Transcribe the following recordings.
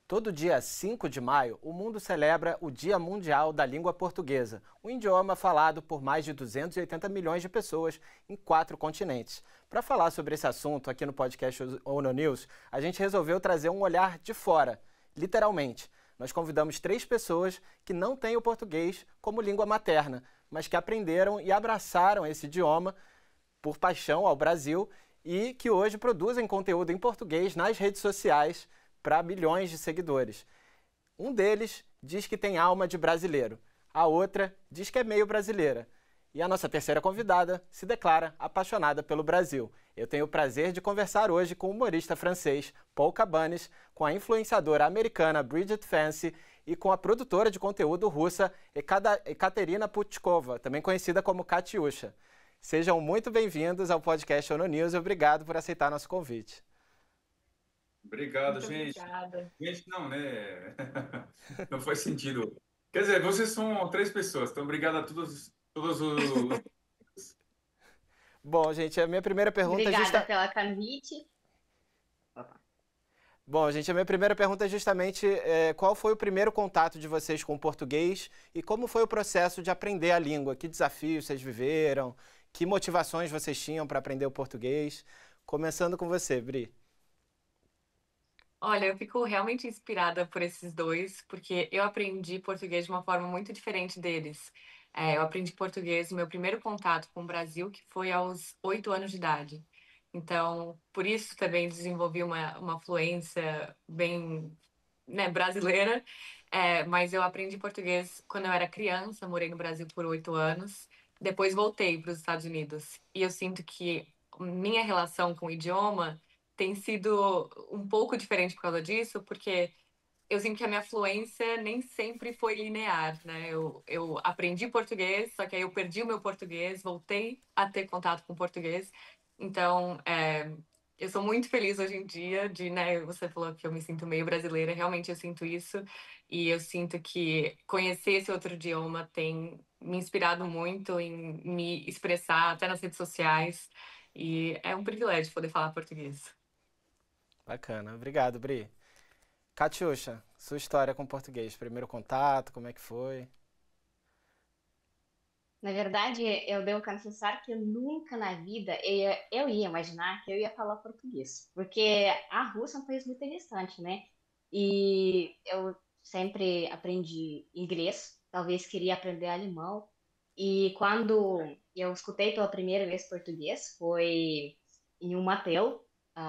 Todo dia 5 de maio, o mundo celebra o Dia Mundial da Língua Portuguesa, um idioma falado por mais de 280 milhões de pessoas em 4 continentes. Para falar sobre esse assunto aqui no podcast ONU News, a gente resolveu trazer um olhar de fora, literalmente. Nós convidamos 3 pessoas que não têm o português como língua materna, mas que aprenderam e abraçaram esse idioma por paixão ao Brasil e que hoje produzem conteúdo em português nas redes sociais para milhões de seguidores. Um deles diz que tem alma de brasileiro, a outra diz que é meio brasileira. E a nossa terceira convidada se declara apaixonada pelo Brasil. Eu tenho o prazer de conversar hoje com o humorista francês Paul Cabanes, com a influenciadora americana Bridget Fancy e com a produtora de conteúdo russa Ekaterina Puchkova, também conhecida como Katiusha. Sejam muito bem-vindos ao podcast ONU News e obrigado por aceitar nosso convite. Obrigado, Muito gente. obrigada. Gente, não, né? Não faz sentido. Quer dizer, vocês são 3 pessoas, então obrigado a todos os... Bom, gente, a minha primeira pergunta é Obrigada pela convite. Opa. Bom, gente, a minha primeira pergunta é justamente qual foi o primeiro contato de vocês com o português e como foi o processo de aprender a língua? Que desafios vocês viveram? Que motivações vocês tinham para aprender o português? Começando com você, Bri. Olha, eu fico realmente inspirada por esses dois, porque eu aprendi português de uma forma muito diferente deles. Eu aprendi português, meu primeiro contato com o Brasil, que foi aos 8 anos de idade. Então, por isso também desenvolvi uma fluência bem, né, brasileira. Mas eu aprendi português quando eu era criança, morei no Brasil por 8 anos, depois voltei para os Estados Unidos. E eu sinto que minha relação com o idioma tem sido um pouco diferente por causa disso, porque eu sinto que a minha fluência nem sempre foi linear, né? Eu aprendi português, só que aí eu perdi o meu português, voltei a ter contato com português. Então, eu sou muito feliz hoje em dia de, né? Você falou que eu me sinto meio brasileira, realmente eu sinto isso. E eu sinto que conhecer esse outro idioma tem me inspirado muito em me expressar, até nas redes sociais. E é um privilégio poder falar português. Bacana, obrigado, Bri. Katiusha, sua história com o português, primeiro contato, como é que foi? Na verdade, eu devo confessar que nunca na vida eu ia imaginar que eu ia falar português, porque a Rússia é um país muito distante, né? E eu sempre aprendi inglês, talvez queria aprender alemão, e quando eu escutei pela primeira vez português, foi em um motel,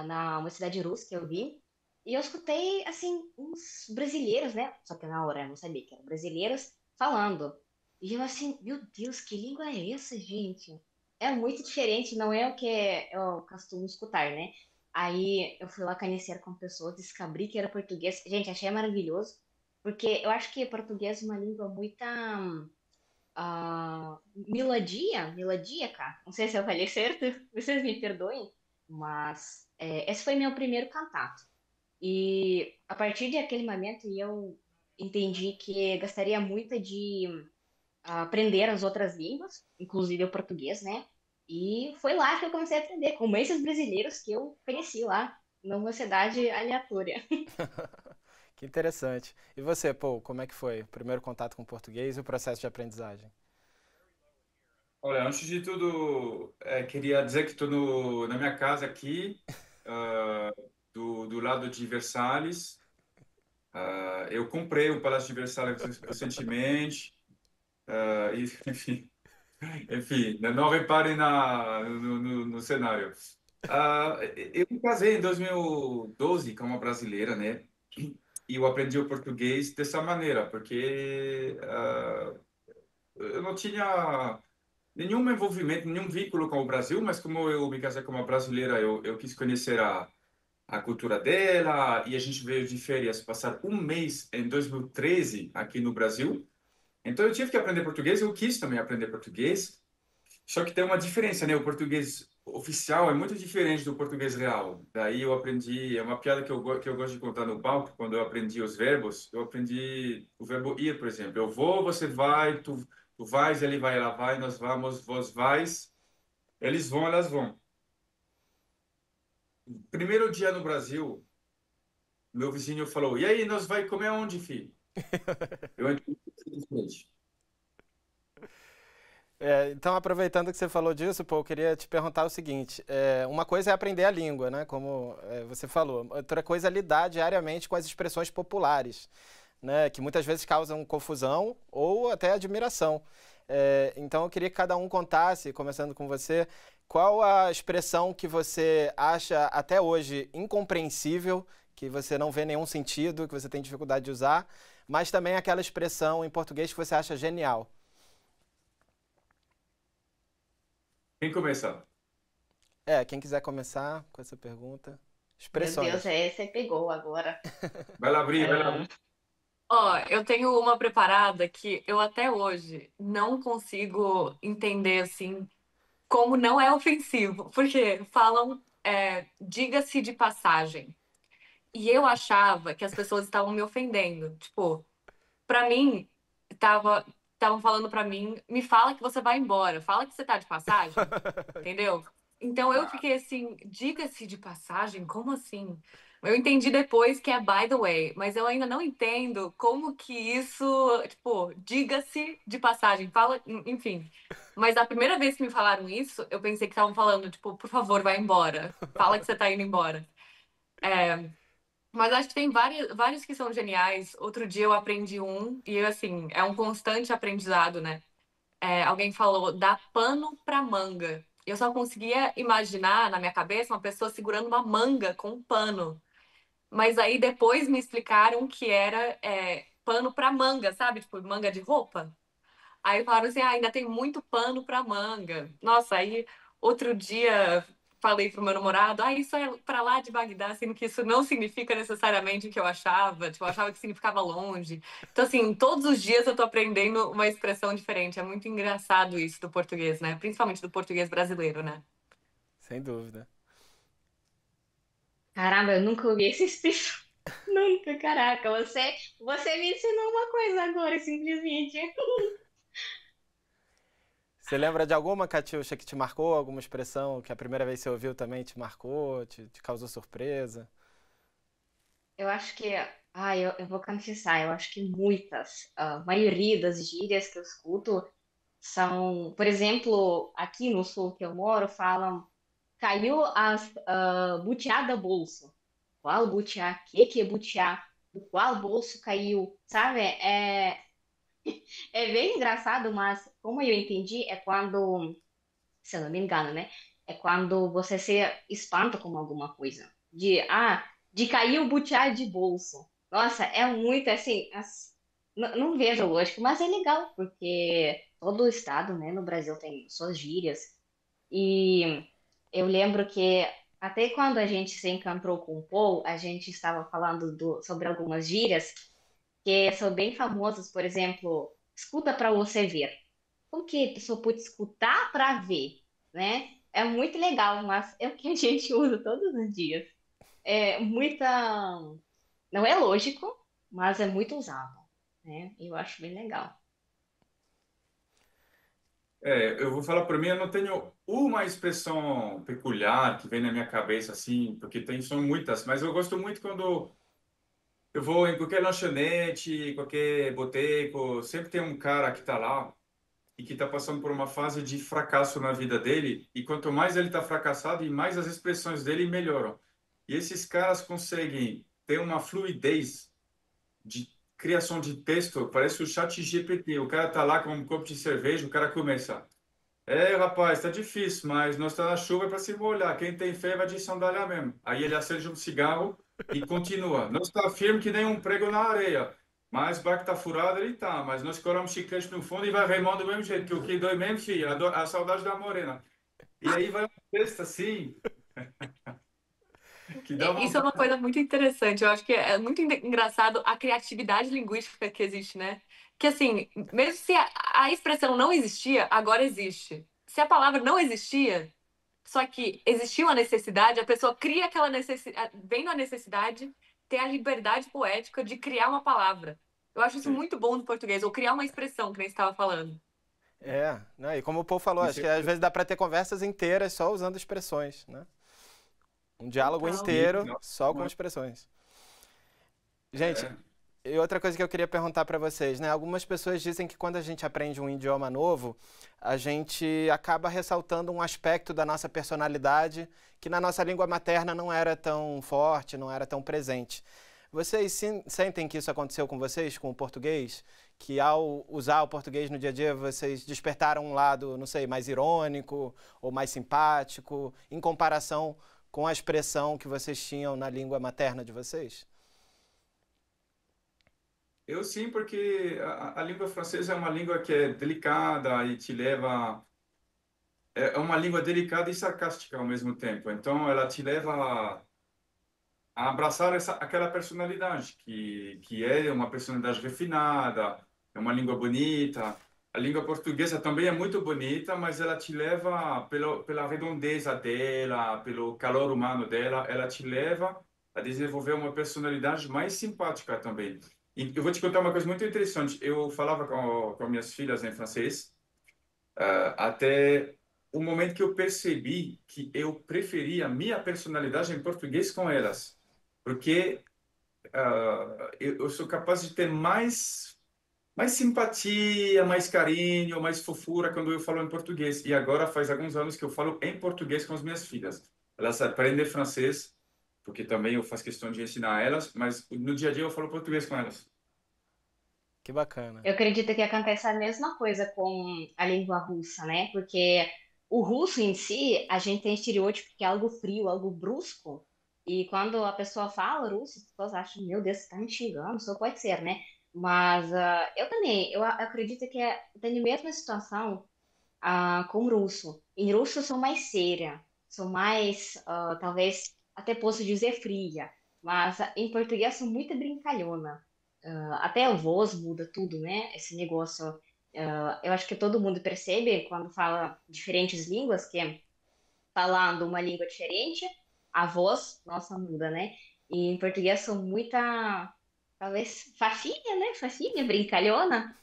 na uma cidade russa que eu vi, e eu escutei, assim, uns brasileiros, né? Só que na hora eu não sabia que eram brasileiros, falando. E eu assim, meu Deus, que língua é essa, gente? É muito diferente, não é o que eu costumo escutar, né? Aí eu fui lá conhecer com pessoas, descobri que era português. Gente, achei maravilhoso, porque eu acho que português é uma língua muito melodíaca. Não sei se eu falei certo, vocês me perdoem, mas esse foi meu primeiro contato. E a partir daquele momento eu entendi que gostaria muito de aprender as outras línguas, inclusive o português, né? E foi lá que eu comecei a aprender, com esses brasileiros que eu conheci lá, numa cidade aleatória. Que interessante. E você, Paul, como é que foi? O primeiro contato com o português e o processo de aprendizagem? Olha, antes de tudo, queria dizer que estou na minha casa aqui, ah, do lado de Versalhes. Eu comprei o Palácio de Versalhes recentemente, e, enfim, não reparem no cenário. Eu me casei em 2012 com uma brasileira, né? E eu aprendi o português dessa maneira, porque eu não tinha nenhum envolvimento, nenhum vínculo com o Brasil, mas como eu me casei com uma brasileira, eu quis conhecer a cultura dela e a gente veio de férias passar um mês em 2013 aqui no Brasil. Então eu tive que aprender português, eu quis também aprender português, só que tem uma diferença, né? O português oficial é muito diferente do português real. Daí eu aprendi, é uma piada que eu gosto de contar no palco, quando eu aprendi os verbos, eu aprendi o verbo ir, por exemplo. Eu vou, você vai, tu vais, ele vai, ela vai, nós vamos, vós vais, eles vão, elas vão. Primeiro dia no Brasil, meu vizinho falou, e aí, nós vai comer onde, filho? Eu entendi. Então, aproveitando que você falou disso, pô, eu queria te perguntar o seguinte: uma coisa é aprender a língua, né? Como você falou. Outra coisa é lidar diariamente com as expressões populares, né? Que muitas vezes causam confusão ou até admiração. Então, eu queria que cada um contasse, começando com você, qual a expressão que você acha até hoje incompreensível, que você não vê nenhum sentido, que você tem dificuldade de usar, mas também aquela expressão em português que você acha genial. Quem começa? Quem quiser começar com essa pergunta. Meu Deus, Expressões. você pegou agora. Vai lá abrir, vai lá Ah, abrir. Ó, eu tenho uma preparada que eu até hoje não consigo entender, assim, como não é ofensivo. Porque falam, diga-se de passagem. E eu achava que as pessoas estavam me ofendendo. Tipo, pra mim, tava, estavam falando pra mim, me fala que você vai embora, fala que você tá de passagem, entendeu? Então eu Ah, fiquei assim, diga-se de passagem, como assim? Eu entendi depois que é by the way, mas eu ainda não entendo como que isso, tipo, diga-se de passagem, fala, enfim. Mas a primeira vez que me falaram isso, eu pensei que estavam falando, tipo, por favor, vai embora. Fala que você tá indo embora. Mas acho que tem vários que são geniais. Outro dia eu aprendi um, e assim, é um constante aprendizado, né? Alguém falou, dá pano pra manga. Eu só conseguia imaginar na minha cabeça uma pessoa segurando uma manga com um pano. Mas aí depois me explicaram que era pano pra manga, sabe? Tipo, manga de roupa. Aí falaram assim, ainda tem muito pano pra manga. Nossa, aí outro dia falei pro meu namorado, isso é pra lá de Bagdá, sendo que isso não significa necessariamente o que eu achava, tipo, eu achava que significava longe. Então, assim, todos os dias eu tô aprendendo uma expressão diferente. É muito engraçado isso do português, né? Principalmente do português brasileiro, né? Sem dúvida. caramba, eu nunca ouvi esse expressão. Nunca, caraca. Você me ensinou uma coisa agora, simplesmente. Você lembra de alguma, Catiuxa, que te marcou? Alguma expressão que a primeira vez que você ouviu também te marcou, te causou surpresa? Eu acho que, eu vou confessar, eu acho que muitas, a maioria das gírias que eu escuto são, por exemplo, aqui no sul que eu moro, falam, caiu as butiá do bolso. Qual butiá? Que é butiá? Do qual bolso caiu? Sabe? É bem engraçado, mas como eu entendi, é quando, se eu não me engano, né? É quando você se espanta com alguma coisa. De cair o butiá de bolso. Nossa, é muito assim, não vejo lógico, mas é legal, porque todo o estado, né, no Brasil tem suas gírias. E eu lembro que até quando a gente se encontrou com o Paul, a gente estava falando sobre algumas gírias que são bem famosas, por exemplo, escuta para você ver. Como que a pessoa pode escutar para ver, né? É muito legal, mas é o que a gente usa todos os dias. É muita. Não é lógico, mas é muito usado, né? Eu acho bem legal. eu vou falar por mim, eu não tenho uma expressão peculiar que vem na minha cabeça, assim, porque são muitas, mas eu gosto muito quando eu vou em qualquer lanchonete, qualquer boteco, sempre tem um cara que está lá e que está passando por uma fase de fracasso na vida dele, e quanto mais ele está fracassado, e mais as expressões dele melhoram. E esses caras conseguem ter uma fluidez de criação de texto, parece o chat GPT. O cara tá lá com um copo de cerveja, o cara começa. Rapaz, tá difícil, mas nós tá na chuva para se molhar. Quem tem fé vai de sandália mesmo. Aí ele acende um cigarro e continua. Nós tá firme que nem um prego na areia. Mas o barco tá furado, ele tá. Mas nós coramos chiclete no fundo e vai remando do mesmo jeito. Que o que dói mesmo, filho, a saudade da morena. E aí vai um texto assim, que dá Isso é uma vontade. coisa muito interessante. Eu acho que é muito engraçado a criatividade linguística que existe, né? Que assim, mesmo se a expressão não existia, agora existe. Se a palavra não existia, só que existiu uma necessidade, a pessoa cria aquela necessidade, vendo a necessidade, ter a liberdade poética de criar uma palavra. Eu acho isso muito bom no português, ou criar uma expressão, que nem você estava falando. Né? E como o Paul falou, acho Isso que às vezes dá para ter conversas inteiras só usando expressões, né? Um diálogo Total. sim, inteiro não, só com expressões. Gente, e outra coisa que eu queria perguntar para vocês, né? Algumas pessoas dizem que quando a gente aprende um idioma novo, a gente acaba ressaltando um aspecto da nossa personalidade que na nossa língua materna não era tão forte, não era tão presente. Vocês sentem que isso aconteceu com vocês, com o português? Que ao usar o português no dia a dia, vocês despertaram um lado, não sei, mais irônico ou mais simpático, em comparação com a expressão que vocês tinham na língua materna de vocês? Eu sim, porque a língua francesa é uma língua que é delicada e te leva. É uma língua delicada e sarcástica ao mesmo tempo. Então, ela te leva a abraçar aquela personalidade, que é uma personalidade refinada, é uma língua bonita. A língua portuguesa também é muito bonita, mas ela te leva, pela redondeza dela, pelo calor humano dela, ela te leva a desenvolver uma personalidade mais simpática também. E eu vou te contar uma coisa muito interessante. Eu falava com minhas filhas em francês, até o momento que eu percebi que eu preferia a minha personalidade em português com elas, porque eu sou capaz de ter mais simpatia, mais carinho, mais fofura quando eu falo em português. E agora faz alguns anos que eu falo em português com as minas filhas. Elas aprendem francês, porque também eu faço questão de ensinar a elas, mas no dia a dia eu falo português com elas. Que bacana. Eu acredito que acontece a mesma coisa com a língua russa, né? Porque o russo em si, a gente tem estereótipo que é algo frio, algo brusco. E quando a pessoa fala russo, as pessoas acham, meu Deus, você tá me xingando, só pode ser, né? Mas eu também, acredito que tenho a mesma situação com o russo. Em russo eu sou mais séria, sou mais, talvez, até posso dizer fria. Mas em português sou muito brincalhona. Até a voz muda tudo, né? Esse negócio. Eu acho que todo mundo percebe quando fala diferentes línguas, que é falando uma língua diferente, a voz, nossa, muda, né? E em português sou muita, talvez, facinha, né? Facinha, brincalhona.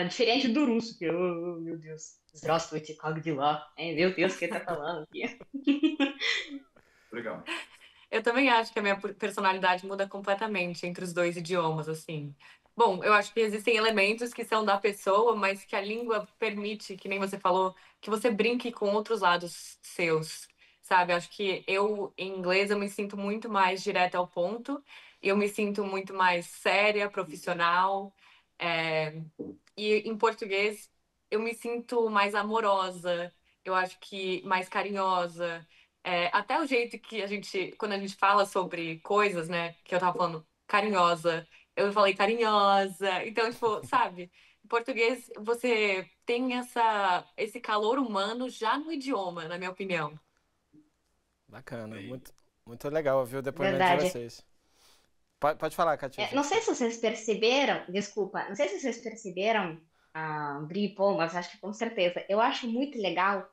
Diferente do russo, que, oh, meu Deus, здравствуйте, как дела? Meu Deus, o que tá falando aqui? Legal. Eu também acho que a minha personalidade muda completamente entre os dois idiomas, assim. Bom, eu acho que existem elementos que são da pessoa, mas que a língua permite, que nem você falou, que você brinque com outros lados seus, sabe? Acho que eu, em inglês, eu me sinto muito mais direta ao ponto, eu me sinto muito mais séria, profissional, é, e em português eu me sinto mais amorosa, eu acho que mais carinhosa. Até o jeito que a gente, quando a gente fala sobre coisas, né, que eu tava falando carinhosa, eu falei carinhosa. Então, tipo, sabe? Em português você tem esse calor humano já no idioma, na minha opinião. Bacana. Muito, muito legal ouvir o depoimento de Verdade. vocês. Pode falar, Catiuxa. Não sei se vocês perceberam, desculpa, não sei se vocês perceberam, Bri e Paul, mas acho que com certeza. Eu acho muito legal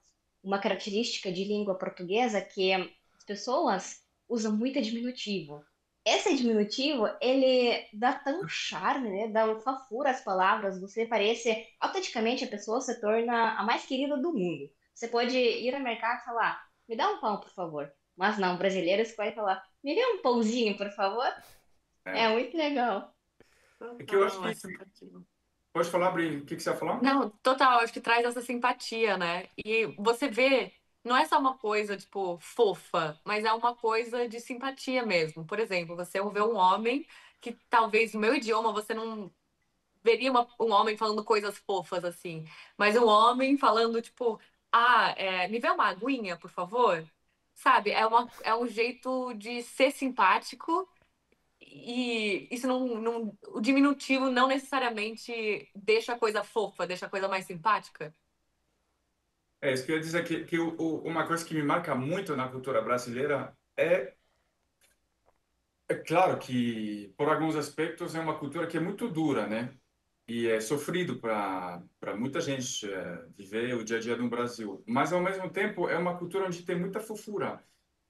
uma característica de língua portuguesa que as pessoas usam muito diminutivo. Esse diminutivo, ele dá tanto charme, né? Dá um fofura às palavras. Você parece, autenticamente, a pessoa se torna a mais querida do mundo. Você pode ir ao mercado e falar, me dá um pão, por favor. Mas não, o brasileiro escolhe falar, me dê um pãozinho, por favor. É É. muito legal. É que eu acho Total, que. essa simpatia. Pode falar, Bri, o que você ia falar? Não, total, acho que traz essa simpatia, né? E você vê, não é só uma coisa, tipo, fofa, mas é uma coisa de simpatia mesmo. Por exemplo, você vê um homem que talvez no meu idioma você não veria um homem falando coisas fofas assim, mas um homem falando, tipo, me vê uma aguinha, por favor. Sabe? É um jeito de ser simpático e isso o diminutivo não necessariamente deixa a coisa fofa, deixa a coisa mais simpática. É isso que eu ia dizer, que uma coisa que me marca muito na cultura brasileira é claro que, por alguns aspectos, é uma cultura que é muito dura, né? E é sofrido para muita gente viver o dia a dia no Brasil. Mas, ao mesmo tempo, é uma cultura onde tem muita fofura.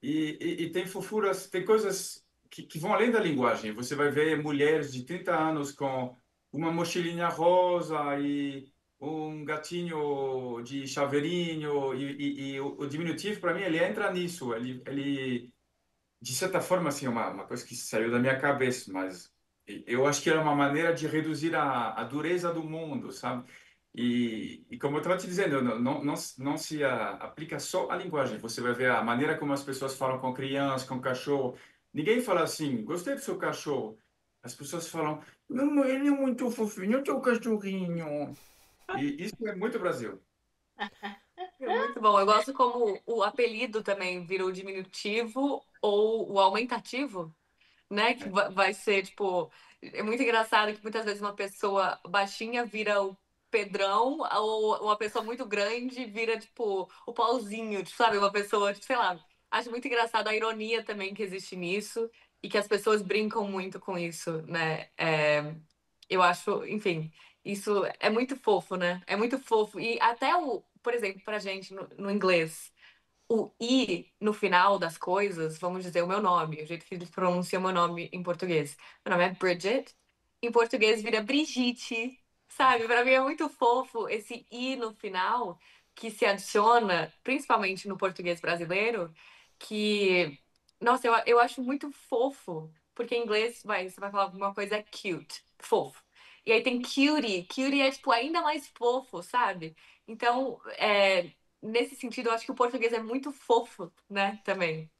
E tem fofuras, tem coisas que vão além da linguagem. Você vai ver mulheres de 30 anos com uma mochilinha rosa e um gatinho de chaveirinho. E o diminutivo, para mim, ele entra nisso. Ele de certa forma, assim, uma coisa que saiu da minha cabeça, mas eu acho que era uma maneira de reduzir a dureza do mundo, sabe? E como eu estava te dizendo, não se aplica só a linguagem. Você vai ver a maneira como as pessoas falam com criança, com cachorro. Ninguém fala assim, gostei do seu cachorro. As pessoas falam, não, ele é muito fofinho, o teu cachorrinho. E isso é muito Brasil. É muito bom. Eu gosto como o apelido também vira o diminutivo ou o aumentativo, né? Que É, vai ser, tipo, é muito engraçado que muitas vezes uma pessoa baixinha vira o Pedrão, ou uma pessoa muito grande vira, tipo, o Pauzinho, tipo, sabe? Uma pessoa, tipo, sei lá. Acho muito engraçado a ironia também que existe nisso e que as pessoas brincam muito com isso, né? Eu acho, enfim, isso é muito fofo, né? É muito fofo. E até por exemplo, pra gente no inglês o i no final das coisas, vamos dizer o meu nome, o jeito que eles pronunciam o meu nome em português. Meu nome é Bridget, em português vira Brigitte, sabe? Para mim é muito fofo esse i no final que se adiciona, principalmente no português brasileiro, que, nossa, eu acho muito fofo, porque em inglês você vai falar alguma coisa é cute, fofo. E aí tem cutie, cutie é tipo ainda mais fofo, sabe? Então, nesse sentido, eu acho que o português é muito fofo, né, também.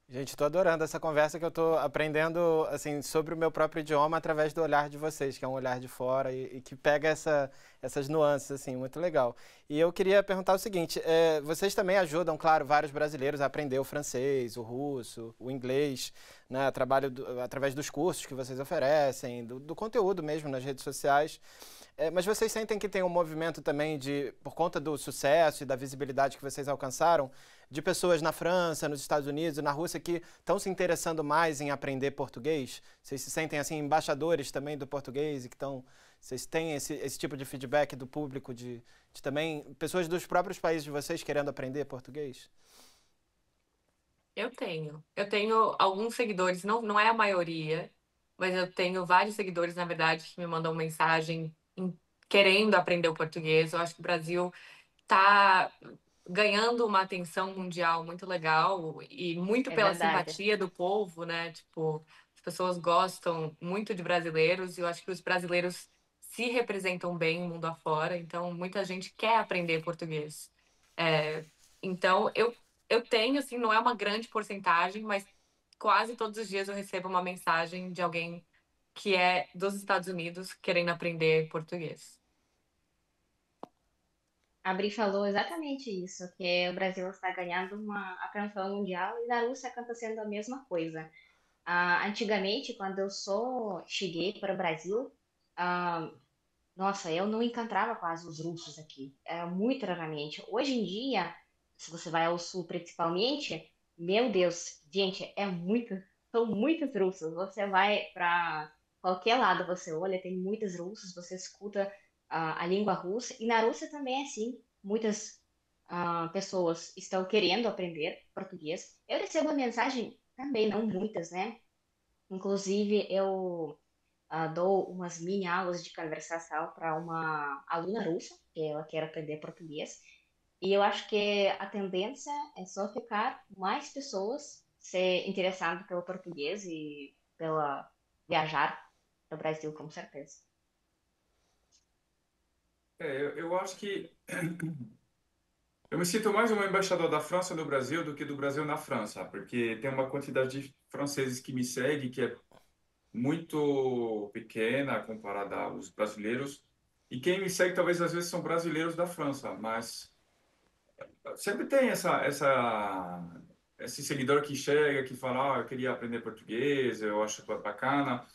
Gente, estou adorando essa conversa que eu estou aprendendo assim sobre o meu próprio idioma através do olhar de vocês, que é um olhar de fora e que pega essas nuances assim, muito legal. E eu queria perguntar o seguinte: vocês também ajudam, claro, vários brasileiros a aprender o francês, o russo, o inglês, né, através dos cursos que vocês oferecem, do conteúdo mesmo nas redes sociais. Mas vocês sentem que tem um movimento também por conta do sucesso e da visibilidade que vocês alcançaram, de pessoas na França, nos Estados Unidos e na Rússia que estão se interessando mais em aprender português? Vocês se sentem assim embaixadores também do português e vocês têm esse tipo de feedback do público de também pessoas dos próprios países de vocês querendo aprender português? Eu tenho alguns seguidores, não é a maioria, mas eu tenho vários seguidores, na verdade, que me mandam mensagem querendo aprender o português. Eu acho que o Brasil está ganhando uma atenção mundial muito legal e muito É pela verdade. simpatia do povo, né? Tipo, as pessoas gostam muito de brasileiros e eu acho que os brasileiros se representam bem mundo afora, então muita gente quer aprender português. É, então, eu tenho, assim, não é uma grande porcentagem, mas quase todos os dias eu recebo uma mensagem de alguém que é dos Estados Unidos querendo aprender português. A Bri falou exatamente isso, que o Brasil está ganhando uma atenção mundial e na Rússia está sendo a mesma coisa. Antigamente, quando eu só cheguei para o Brasil, ah, nossa, eu não encontrava quase os russos aqui. Era muito raramente. Hoje em dia, se você vai ao sul principalmente, meu Deus, gente, são muitos russos. Você vai para qualquer lado, você olha, tem muitos russos, você escuta a língua russa. E na Rússia também é assim. Muitas pessoas estão querendo aprender português. Eu recebo uma mensagem também, não muitas, né? Inclusive, eu dou umas mini aulas de conversação para uma aluna russa, que ela quer aprender português. E eu acho que a tendência é só ficar mais pessoas se interessando pelo português e pela viajar para o Brasil, com certeza. eu acho que eu me sinto mais um embaixador da França no Brasil do que do Brasil na França, porque tem uma quantidade de franceses que me segue que é muito pequena comparada aos brasileiros. E quem me segue talvez às vezes são brasileiros da França, mas sempre tem esse seguidor que chega, que fala, eu queria aprender português, eu acho bacana.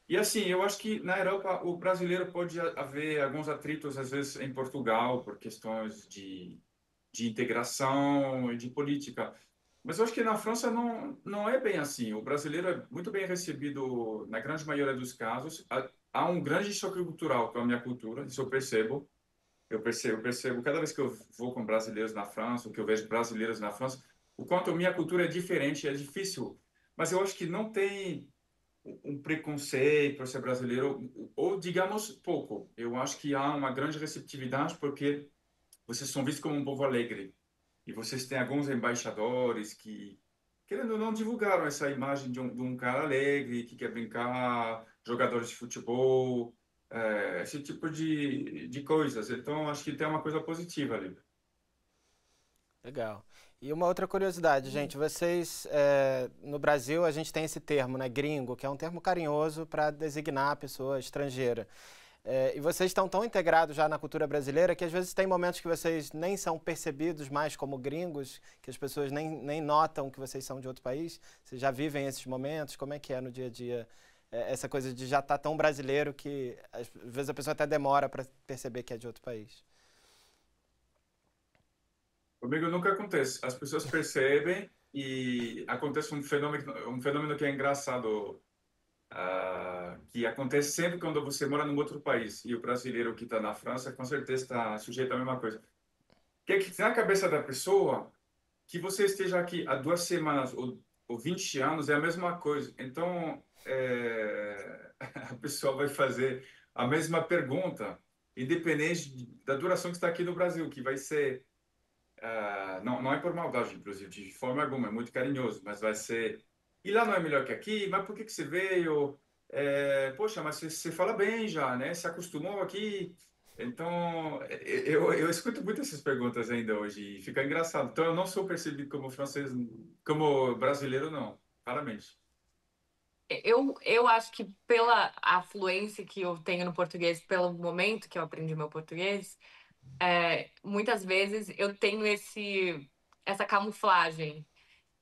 E assim, eu acho que na Europa o brasileiro pode haver alguns atritos às vezes em Portugal por questões de integração e de política. Mas eu acho que na França não é bem assim. O brasileiro é muito bem recebido na grande maioria dos casos. Há um grande choque cultural com a minha cultura, isso eu percebo. Eu percebo cada vez que eu vou com brasileiros na França, ou que eu vejo brasileiros na França, o quanto a minha cultura é diferente, é difícil. Mas eu acho que não tem um preconceito por ser brasileiro, ou digamos pouco. Eu acho que há uma grande receptividade porque vocês são vistos como um povo alegre. E vocês têm alguns embaixadores que querendo ou não, divulgaram essa imagem de um cara alegre, que quer brincar, jogadores de futebol, esse tipo de coisas. Então, acho que tem uma coisa positiva ali. Legal. E uma outra curiosidade, gente, vocês, no Brasil, a gente tem esse termo, né, gringo, que é um termo carinhoso para designar a pessoa estrangeira. E vocês estão tão integrados já na cultura brasileira que às vezes tem momentos que vocês nem são percebidos mais como gringos, que as pessoas nem notam que vocês são de outro país. Vocês já vivem esses momentos? Como é que é no dia a dia? Essa coisa de já estar tão brasileiro que às vezes a pessoa até demora para perceber que é de outro país. Comigo nunca acontece. As pessoas percebem e acontece um fenômeno que é engraçado, que acontece sempre quando você mora num outro país. E o brasileiro que está na França, com certeza está sujeito à mesma coisa. Que é que na cabeça da pessoa, que você esteja aqui há 2 semanas ou 20 anos é a mesma coisa. Então, a pessoa vai fazer a mesma pergunta, independente da duração que está aqui no Brasil, que vai ser não é por maldade, inclusive, de forma alguma, é muito carinhoso, mas vai ser. E lá não é melhor que aqui? Mas por que você veio? Poxa, mas você fala bem já, né? Se acostumou aqui? Então, eu escuto muito essas perguntas ainda hoje e fica engraçado. Então, eu não sou percebido como francês, como brasileiro, não, claramente. Eu acho que pela afluência que eu tenho no português, pelo momento que eu aprendi meu português, muitas vezes eu tenho essa camuflagem.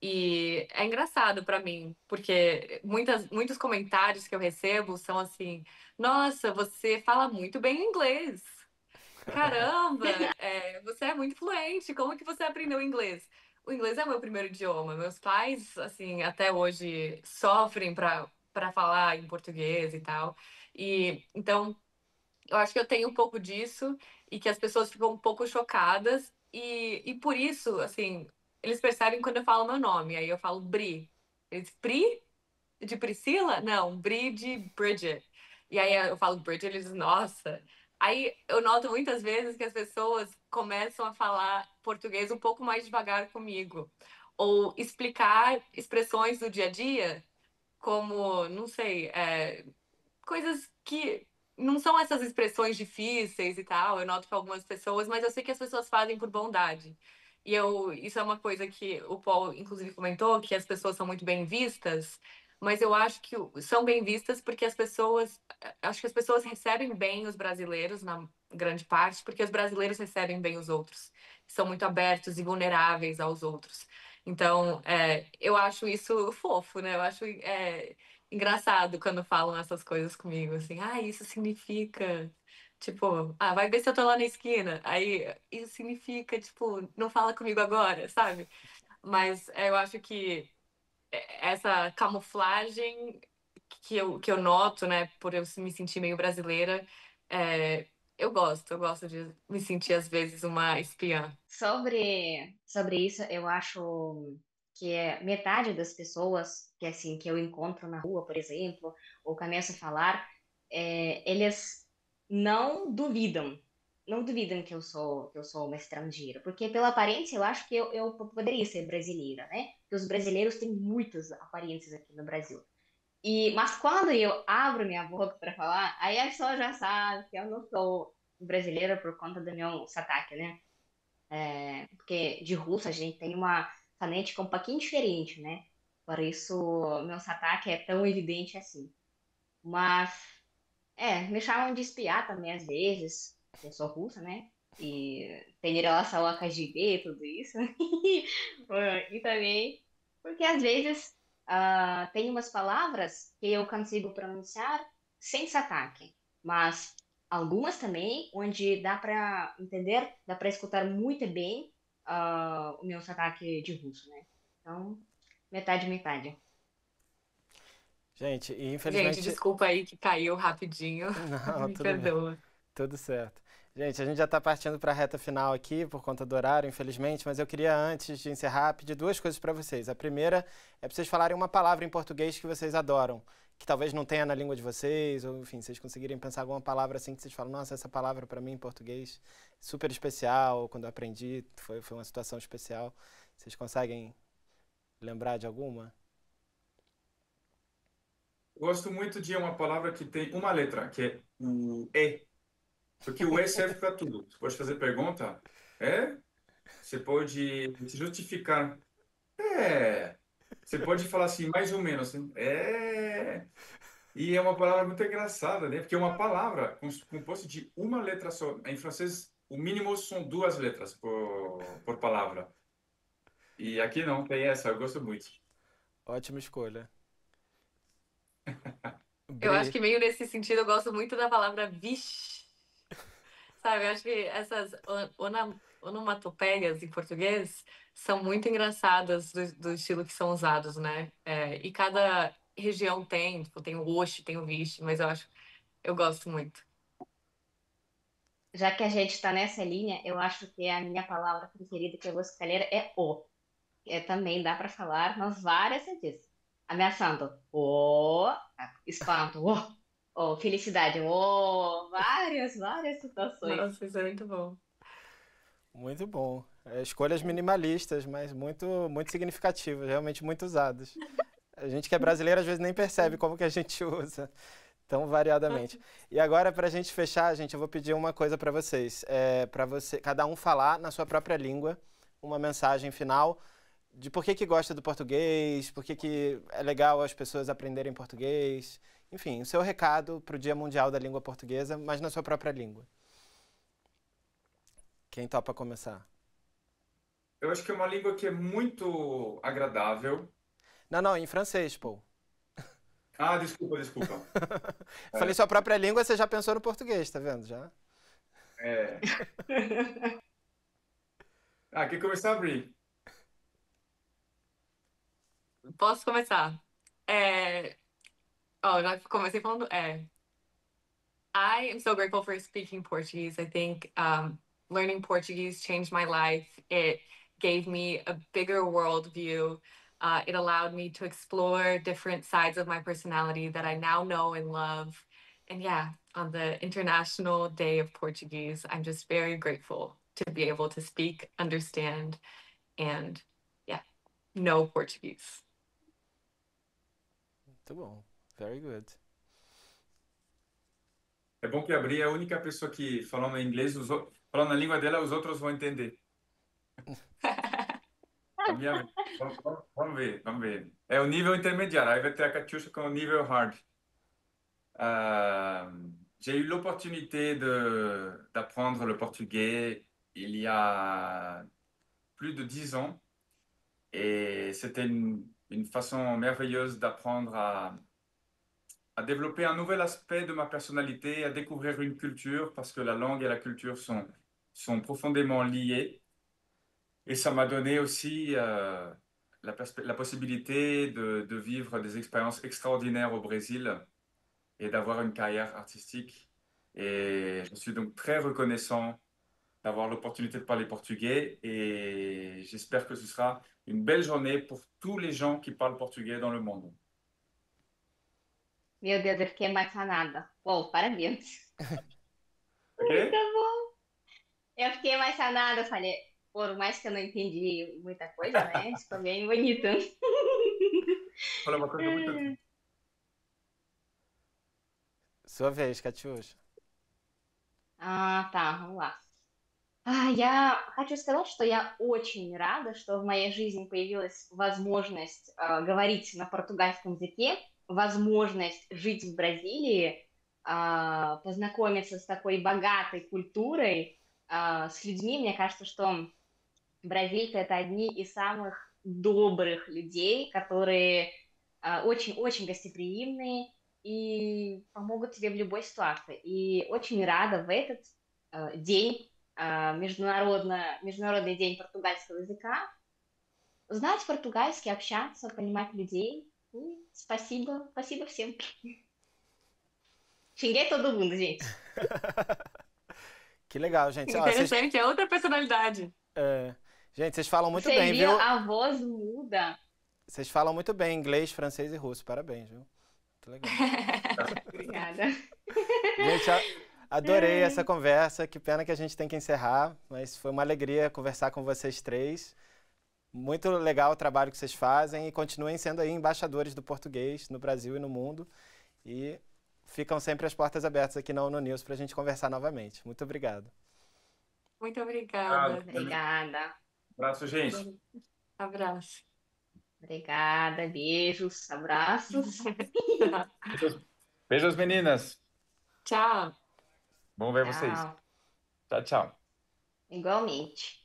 E é engraçado pra mim, porque muitos comentários que eu recebo são assim: Nossa, você fala muito bem inglês. Caramba, você é muito fluente. Como que você aprendeu inglês? O inglês é o meu primeiro idioma. Meus pais, assim, até hoje sofrem para falar em português e tal. E então eu acho que eu tenho um pouco disso e que as pessoas ficam um pouco chocadas e por isso, assim, eles percebem quando eu falo meu nome. Aí eu falo Bri. Eles, Pri? De Priscila? Não, Bri de Bridget. E aí eu falo Bridget, eles, nossa. Aí eu noto muitas vezes que as pessoas começam a falar português um pouco mais devagar comigo. Ou explicar expressões do dia a dia, como, não sei, coisas que não são essas expressões difíceis e tal. Eu noto que algumas pessoas, mas eu sei que as pessoas fazem por bondade. Isso é uma coisa que o Paul, inclusive, comentou, que as pessoas são muito bem vistas, mas eu acho que são bem vistas porque acho que as pessoas recebem bem os brasileiros, na grande parte, porque os brasileiros recebem bem os outros. São muito abertos e vulneráveis aos outros. Então, eu acho isso fofo, né? Eu acho, engraçado quando falam essas coisas comigo, assim, isso significa, tipo, vai ver se eu tô lá na esquina. Aí, isso significa, tipo, não fala comigo agora, sabe? Mas eu acho que essa camuflagem que eu noto, né, por eu me sentir meio brasileira, é, eu gosto de me sentir, às vezes, uma espiã. Sobre isso, eu acho que metade das pessoas que assim que eu encontro na rua, por exemplo, ou começo a falar, eles não duvidam, não duvidam que eu sou uma estrangeira, porque pela aparência eu acho que eu poderia ser brasileira, né? Porque os brasileiros têm muitas aparências aqui no Brasil. Mas quando eu abro minha boca para falar, aí a pessoa já sabe que eu não sou brasileira por conta do meu sotaque, né? Porque de russo a gente tem uma fonética um pouquinho diferente, né? Por isso, meu sotaque é tão evidente assim. Mas, me chamam de espiar também às vezes, porque eu sou russa, né? E tem relação a KGB e tudo isso. E também, porque às vezes tem umas palavras que eu consigo pronunciar sem sotaque, mas algumas também, onde dá para entender, dá para escutar muito bem o meu sotaque de russo, né? Então, metade, metade. Gente, e Gente, infelizmente. desculpa aí que caiu rapidinho. Não, Me tudo bem. perdoa. Tudo certo. Gente, a gente já está partindo para a reta final aqui, por conta do horário, infelizmente, mas eu queria, antes de encerrar, pedir duas coisas para vocês. A primeira é para vocês falarem uma palavra em português que vocês adoram, que talvez não tenha na língua de vocês, ou enfim, vocês conseguirem pensar alguma palavra assim que vocês falam, nossa, essa palavra para mim em português super especial, quando eu aprendi, foi uma situação especial. Vocês conseguem Lembrar de alguma? Gosto muito de uma palavra que tem uma letra, que é o E. Porque o E serve para tudo. Você pode fazer pergunta, é? Você pode se justificar, é? Você pode falar assim, mais ou menos, assim, é? E é uma palavra muito engraçada, né? Porque é uma palavra composta de uma letra só. Em francês, o mínimo são duas letras por palavra. E aqui não tem essa, eu gosto muito. Ótima escolha. Eu acho Bri, que meio nesse sentido eu gosto muito da palavra vixe, sabe? Eu acho que essas onomatopeias em português são muito engraçadas do estilo que são usados, né? E cada região tem, tipo, tem o oxe, tem o vixe, mas eu gosto muito. Já que a gente está nessa linha, eu acho que a minha palavra preferida que eu vou escolher é o. Também dá para falar nas várias vezes. Ameaçando, o. Espanto, o. Felicidade, o. Várias situações. Nossa, isso é muito bom. muito bom. Escolhas minimalistas, mas muito significativas, realmente muito usadas. A gente que é brasileiro às vezes nem percebe como que a gente usa tão variadamente. E agora, para a gente fechar, gente, eu vou pedir uma coisa para vocês. Para você, cada um falar na sua própria língua uma mensagem final de por que gosta do português, por que é legal as pessoas aprenderem português. Enfim, o seu recado para o Dia Mundial da Língua Portuguesa, mas na sua própria língua. Quem topa começar? Eu acho que é uma língua que é muito agradável. Não, em francês, pô. Ah, desculpa, desculpa. Falei sua própria língua, você já pensou no português, tá vendo? Já? É... quer começar, Bri? Posso começar? É... já comecei falando. I am so grateful for speaking Portuguese. I think learning Portuguese changed my life. It gave me a bigger world view. It allowed me to explore different sides of my personality that I now know and love. And yeah, on the International Day of Portuguese, I'm just very grateful to be able to speak, understand, and yeah, know Portuguese. Muito bom. Very good. É bom que a Bri é a única pessoa que, falando em inglês, falando a língua dela, os outros vão entender. A minha... vamos ver, vamos ver. É o nível intermédiário. Aí vai ter a Catiuxa com o nível hard. J'ai eu l'opportunité d'apprendre le portugais il y a plus de 10 ans et c'était une façon merveilleuse d'apprendre à développer un nouvel aspect de ma personnalité, à découvrir une culture parce que la langue et la culture sont profondément liées. Et ça m'a donné aussi la possibilité de vivre des expériences extraordinaires au Brésil et d'avoir une carrière artistique. Et je suis donc très reconnaissant d'avoir l'opportunité de parler portugais et j'espère que ce sera une belle journée pour tous les gens qui parlent portugais dans le monde. Meu Deus, eu fiquei emocionada. Uou, parabéns. Muito Ok? bom. Eu fiquei emocionada, eu falei, por mais que eu não entendi muita coisa, né? Ficou bem bonito. Fala uma coisa muito... Sua vez, Catiuxa. Tá, vamos lá. Я хочу сказать, что я очень рада, что в моей жизни появилась возможность говорить на португальском языке, возможность жить в Бразилии, познакомиться с такой богатой культурой, с людьми. Мне кажется, что бразильцы это одни из самых добрых людей, которые очень-очень гостеприимные и помогут тебе в любой ситуации. И очень рада в этот день, Международный день португальского языка, знать португальский, общаться, понимать людей. И спасибо всем. Xinguei todo mundo, gente. Que legal, gente. Interessante, é outra personalidade. Gente, vocês falam muito Você bem, viu? viu? A voz muda. Vocês falam muito bem inglês, francês e russo. Parabéns, viu? Muito legal. Obrigada. Gente, adorei essa conversa. Que pena que a gente tem que encerrar, mas foi uma alegria conversar com vocês três. Muito legal o trabalho que vocês fazem e continuem sendo aí embaixadores do português no Brasil e no mundo. E ficam sempre as portas abertas aqui na ONU News para a gente conversar novamente. Muito obrigado. Muito obrigada. Obrigada. Abraço, gente. Abraço. Obrigada. Beijos, abraços. Beijos, meninas. Tchau. Bom ver vocês. Tchau. Tchau, tchau. Igualmente.